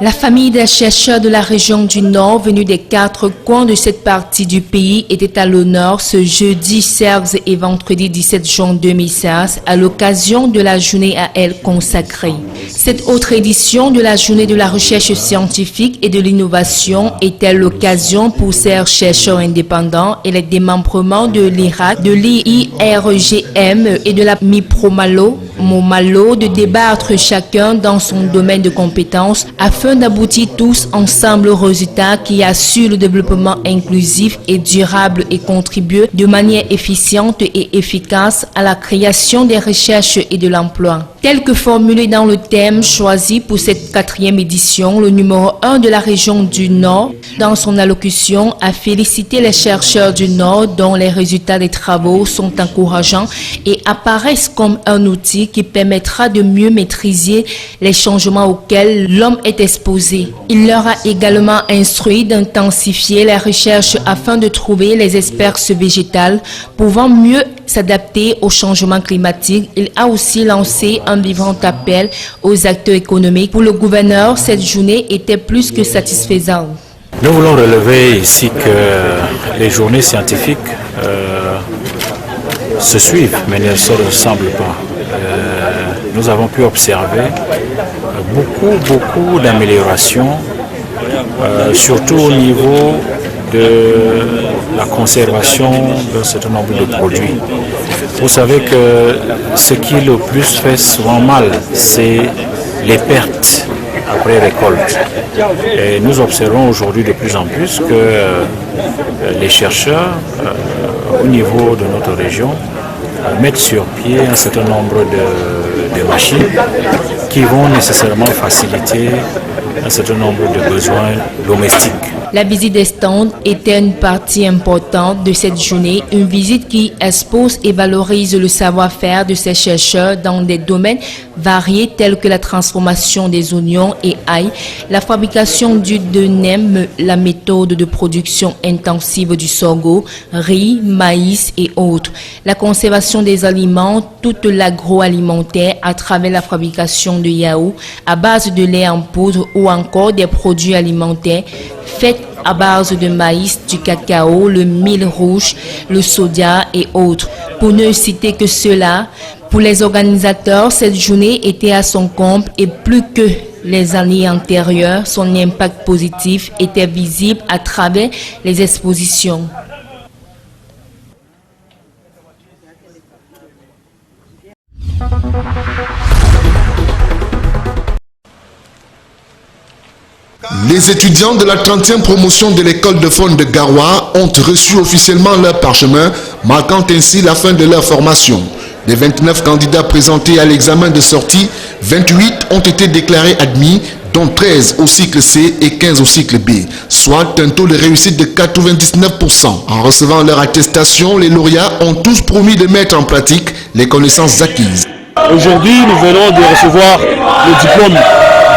La famille des chercheurs de la région du Nord, venus des 4 coins de cette partie du pays, était à l'honneur ce jeudi 16 et vendredi 17 juin 2016 à l'occasion de la journée à elle consacrée. Cette autre édition de la journée de la recherche scientifique et de l'innovation était l'occasion pour ces chercheurs indépendants et les démembrements de l'IRAC, de l'IRGM et de la MIPROMALO, MOMALO de débattre chacun dans son domaine de compétences afin d'aboutir tous ensemble au résultat qui assure le développement inclusif et durable et contribue de manière efficiente et efficace à la création des recherches et de l'emploi. Tel que formulé dans le thème choisi pour cette 4e édition, le numéro 1 de la région du Nord, dans son allocution, a félicité les chercheurs du Nord dont les résultats des travaux sont encourageants et apparaissent comme un outil qui permettra de mieux maîtriser les changements auxquels l'homme est exposé. Il leur a également instruit d'intensifier les recherches afin de trouver les espèces végétales pouvant mieux s'adapter au changement climatique. Il a aussi lancé un vivant appel aux acteurs économiques. Pour le gouverneur, cette journée était plus que satisfaisante. Nous voulons relever ici que les journées scientifiques se suivent, mais ne se ressemblent pas. Nous avons pu observer beaucoup d'améliorations, surtout au niveau de la conservation d'un certain nombre de produits. Vous savez que ce qui le plus fait souvent mal, c'est les pertes après récolte. Et nous observons aujourd'hui de plus en plus que les chercheurs au niveau de notre région mettre sur pied un certain nombre de machines qui vont nécessairement faciliter un certain nombre de besoins domestiques. La visite des stands était une partie importante de cette journée, une visite qui expose et valorise le savoir-faire de ces chercheurs dans des domaines variés tels que la transformation des oignons et ail, la fabrication d'huile de nem, la méthode de production intensive du sorgho, riz, maïs et autres, la conservation des aliments, toute l'agroalimentaire à travers la fabrication de yaourts à base de lait en poudre ou encore des produits alimentaires faits à base de maïs, du cacao, le mil rouge, le soja et autres. Pour ne citer que cela, pour les organisateurs, cette journée était à son comble et plus que les années antérieures, son impact positif était visible à travers les expositions. Les étudiants de la 30e promotion de l'école de faune de Garoua ont reçu officiellement leur parchemin, marquant ainsi la fin de leur formation. Des 29 candidats présentés à l'examen de sortie, 28 ont été déclarés admis, dont 13 au cycle C et 15 au cycle B, soit un taux de réussite de 99%. En recevant leur attestation, les lauréats ont tous promis de mettre en pratique les connaissances acquises. Aujourd'hui, nous venons de recevoir le diplôme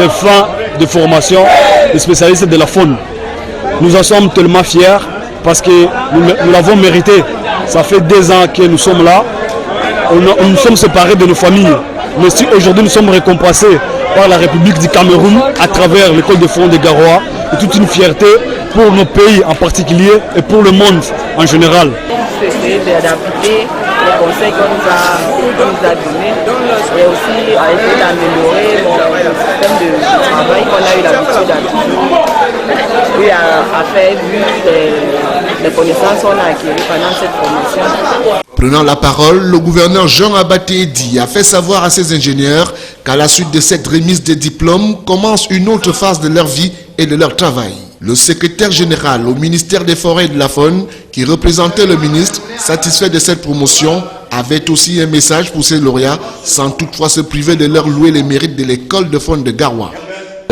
de fin de formation des spécialistes de la faune. Nous en sommes tellement fiers parce que nous l'avons mérité. Ça fait 2 ans que nous sommes là. Nous sommes séparés de nos familles. Mais si aujourd'hui nous sommes récompensés par la République du Cameroun à travers l'école de faune de Garoua, c'est toute une fierté pour nos pays en particulier et pour le monde en général. C'est d'appliquer les conseils qu'on nous a donnés et aussi à essayer d'améliorer le système de travail qu'on a eu l'habitude à faire vu les connaissances qu'on a acquises pendant cette formation. Prenant la parole, le gouverneur Jean Abaté-Edi a fait savoir à ses ingénieurs qu'à la suite de cette remise des diplômes commence une autre phase de leur vie et de leur travail. Le secrétaire général au ministère des Forêts et de la Faune, qui représentait le ministre, satisfait de cette promotion, avait aussi un message pour ces lauréats, sans toutefois se priver de leur louer les mérites de l'école de faune de Garoua.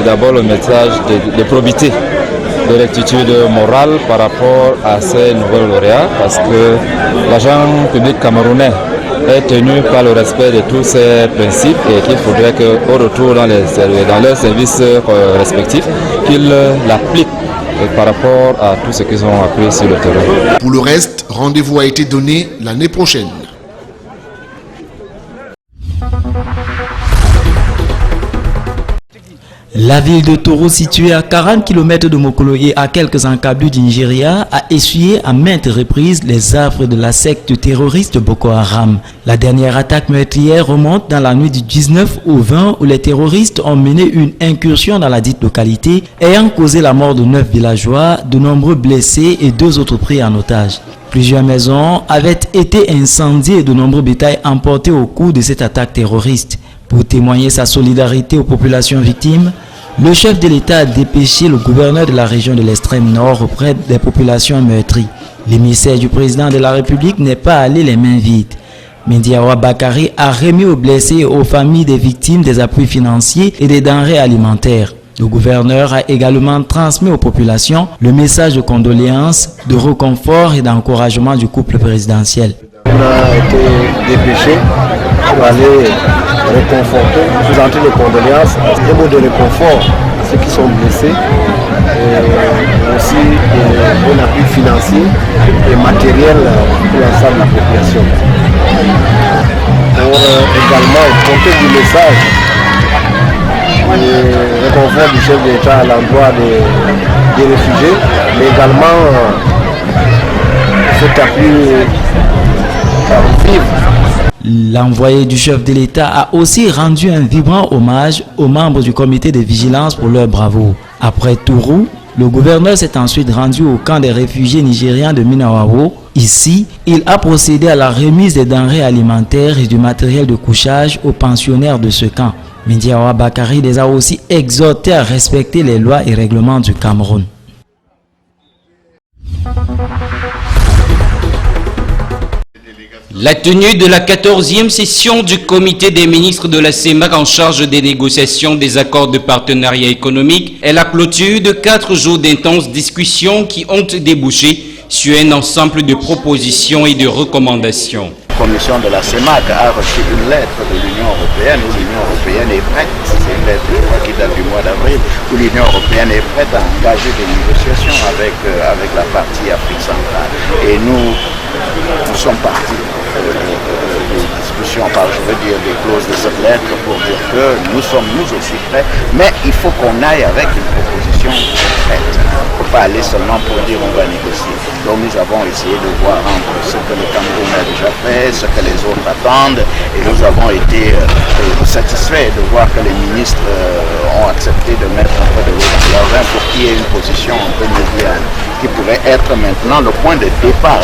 D'abord le message de probité, de rectitude morale par rapport à ces nouveaux lauréats, parce que l'agent public camerounais est tenu par le respect de tous ces principes et qu'il faudrait qu'au retour dans leurs services respectifs, qu'ils l'appliquent par rapport à tout ce qu'ils ont appris sur le terrain. Pour le reste, rendez-vous a été donné l'année prochaine. La ville de Toro, située à 40 km de Mokolo et à quelques encablures du Nigeria, a essuyé à maintes reprises les affres de la secte terroriste Boko Haram. La dernière attaque meurtrière remonte dans la nuit du 19 au 20 où les terroristes ont mené une incursion dans la dite localité, ayant causé la mort de 9 villageois, de nombreux blessés et 2 autres pris en otage. Plusieurs maisons avaient été incendiées et de nombreux bétails emportés au cours de cette attaque terroriste. Pour témoigner sa solidarité aux populations victimes, le chef de l'État a dépêché le gouverneur de la région de l'extrême nord auprès des populations meurtries. L'émissaire du président de la République n'est pas allé les mains vides. Mendy Awa Bakari a remis aux blessés et aux familles des victimes des appuis financiers et des denrées alimentaires. Le gouverneur a également transmis aux populations le message de condoléances, de réconfort et d'encouragement du couple présidentiel. On a été dépêché pour aller réconforter, présenter les condoléances, des mots de réconfort à ceux qui sont blessés, et aussi un appui financier et matériel pour l'ensemble de la population. Pour également porter du message de réconfort du chef de l'État à l'endroit des réfugiés, mais également cet appui vivre. L'envoyé du chef de l'État a aussi rendu un vibrant hommage aux membres du comité de vigilance pour leur bravoure. Après Tourou, le gouverneur s'est ensuite rendu au camp des réfugiés nigériens de Minawao. Ici, il a procédé à la remise des denrées alimentaires et du matériel de couchage aux pensionnaires de ce camp. Mendy Awa Bakari les a aussi exhortés à respecter les lois et règlements du Cameroun. La tenue de la 14e session du comité des ministres de la CEMAC en charge des négociations des accords de partenariat économique est la clôture de 4 jours d'intenses discussions qui ont débouché sur un ensemble de propositions et de recommandations. La commission de la CEMAC a reçu une lettre de l'Union européenne où l'Union européenne est prête, c'est une lettre qui date du mois d'avril, où l'Union européenne est prête à engager des négociations avec la partie Afrique centrale. Et nous sommes partis des discussions, je veux dire des clauses de cette lettre pour dire que nous sommes nous aussi prêts, mais il faut qu'on aille avec une proposition concrète. Il ne faut pas aller seulement pour dire on va négocier. Donc nous avons essayé de voir entre ce que le Cameroun a déjà fait, ce que les autres attendent, et nous avons été satisfaits de voir que les ministres ont accepté de mettre un peu de l'eau dans leur vin pour qu'il y ait une position un peu médiane, qui pourrait être maintenant le point de départ.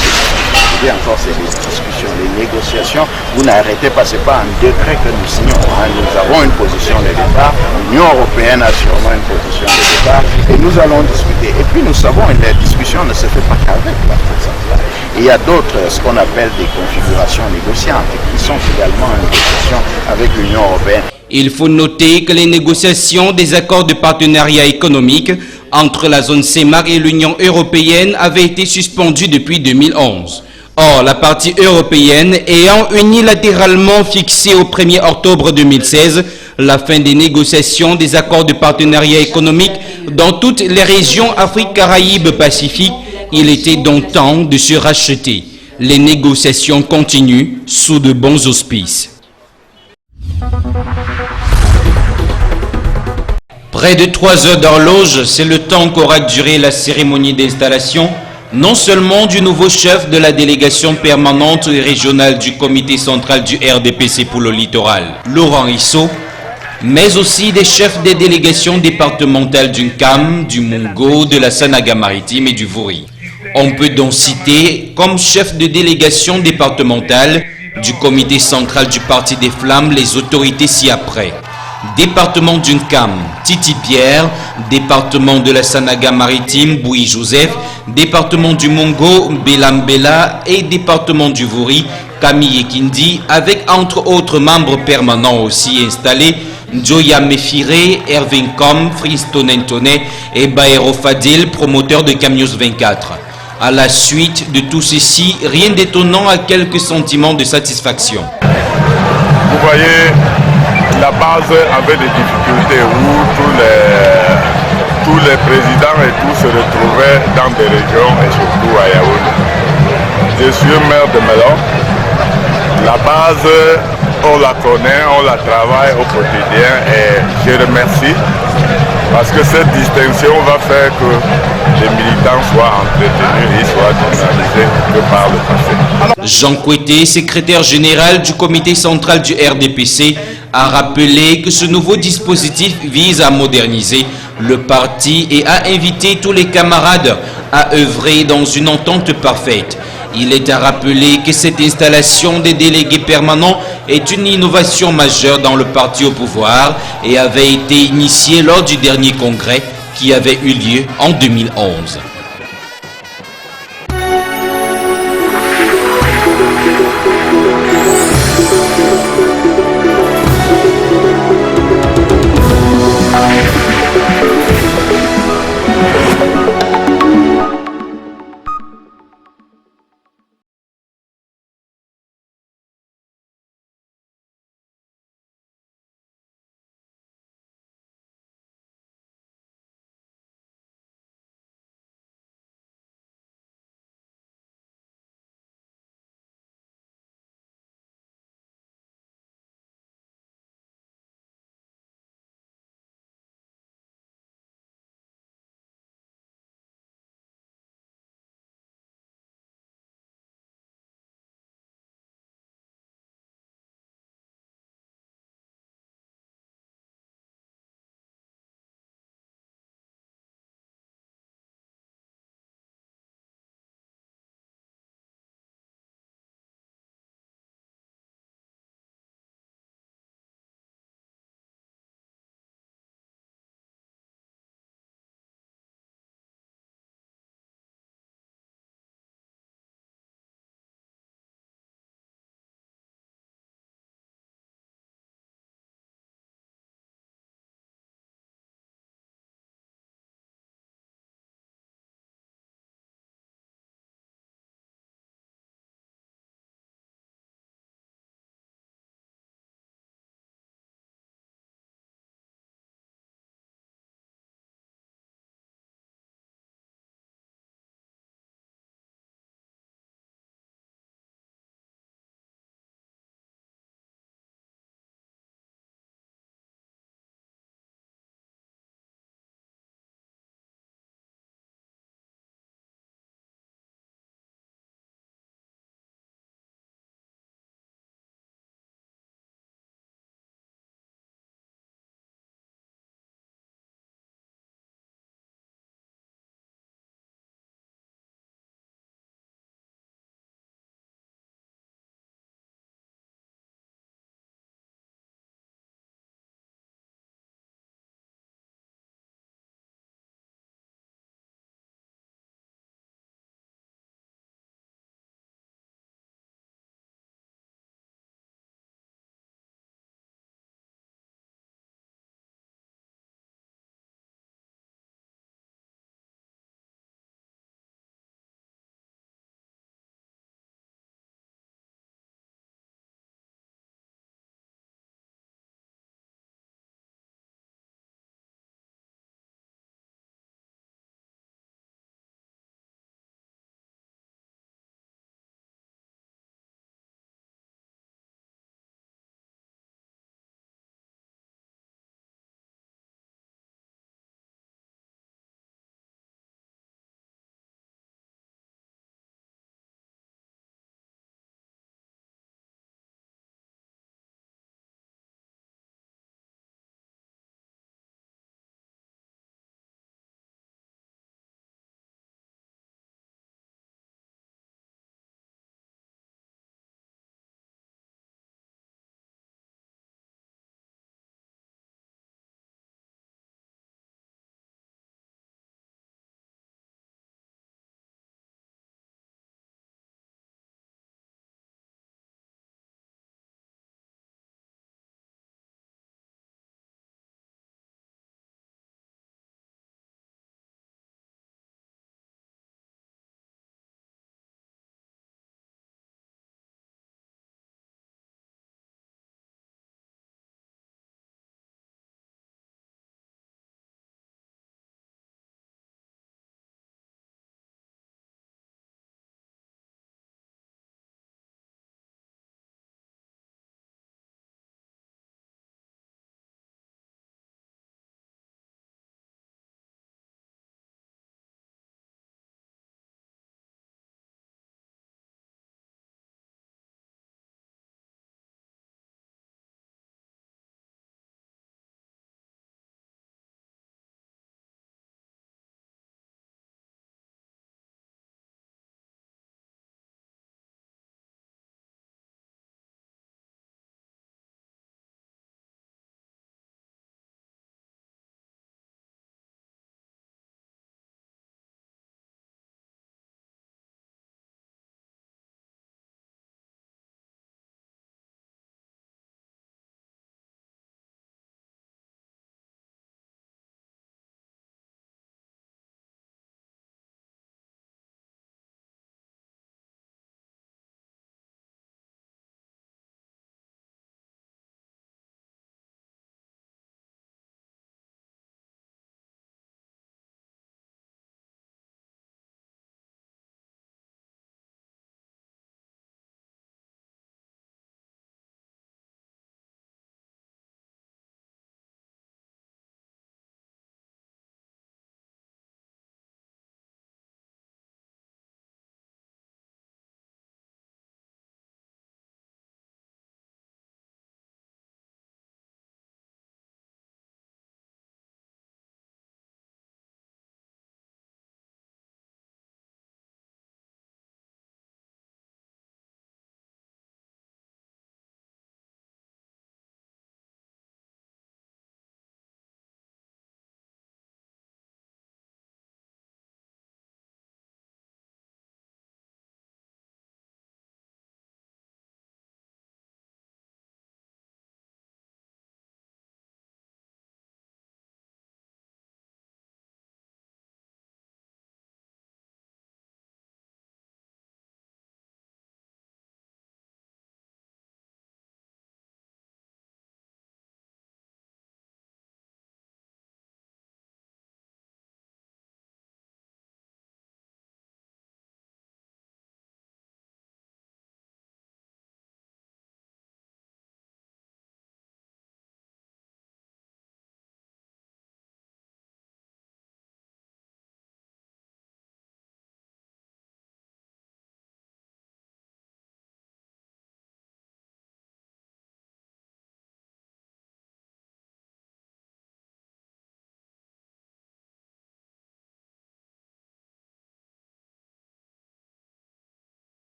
Je dis encore, c'est des discussions, des négociations. Vous n'arrêtez pas, ce n'est pas un décret que nous signons. Nous avons une position de départ, l'Union européenne a sûrement une position de départ, et nous allons discuter. Et puis nous savons que la discussion ne se fait pas qu'avec l'Afrique centrale. Il y a d'autres, ce qu'on appelle des configurations négociantes, qui sont également en négociation avec l'Union européenne. Il faut noter que les négociations des accords de partenariat économique entre la zone CEMAC et l'Union européenne avaient été suspendues depuis 2011. Or, la partie européenne ayant unilatéralement fixé au 1er octobre 2016 la fin des négociations des accords de partenariat économique dans toutes les régions Afrique, Caraïbes, Pacifique, il était donc temps de se racheter. Les négociations continuent sous de bons auspices. Près de 3 heures d'horloge, c'est le temps qu'aura duré la cérémonie d'installation non seulement du nouveau chef de la délégation permanente et régionale du comité central du RDPC pour le littoral, Laurent Issou, mais aussi des chefs des délégations départementales du Nkam, du Mungo, de la Sanaga-Maritime et du Vouri. On peut donc citer comme chef de délégation départementale du comité central du Parti des Flammes les autorités ci-après. Département du Nkam, Titi Pierre, département de la Sanaga-Maritime, Bouy Joseph, département du Mungo, Belambela et département du Vouri, Camille Ekindi, avec entre autres membres permanents aussi installés, Joya Mefire, Erwin Kom, Fristo Nentone et Baero Fadil, promoteur de Camios 24. À la suite de tout ceci, rien d'étonnant à quelques sentiments de satisfaction. Vous voyez, la base avait des difficultés où tous les présidents et tout se retrouvaient dans des régions et surtout à Yaoundé. Je suis maire de Melon. La base, on la connaît, on la travaille au quotidien et je remercie Parce que cette distinction va faire que les militants soient entretenus et soient dynamisés que par le passé. Jean Kouété, secrétaire général du comité central du RDPC, a rappelé que ce nouveau dispositif vise à moderniser le parti et à inviter tous les camarades à œuvrer dans une entente parfaite. Il est à rappeler que cette installation des délégués permanents est une innovation majeure dans le parti au pouvoir et avait été initiée lors du dernier congrès qui avait eu lieu en 2011.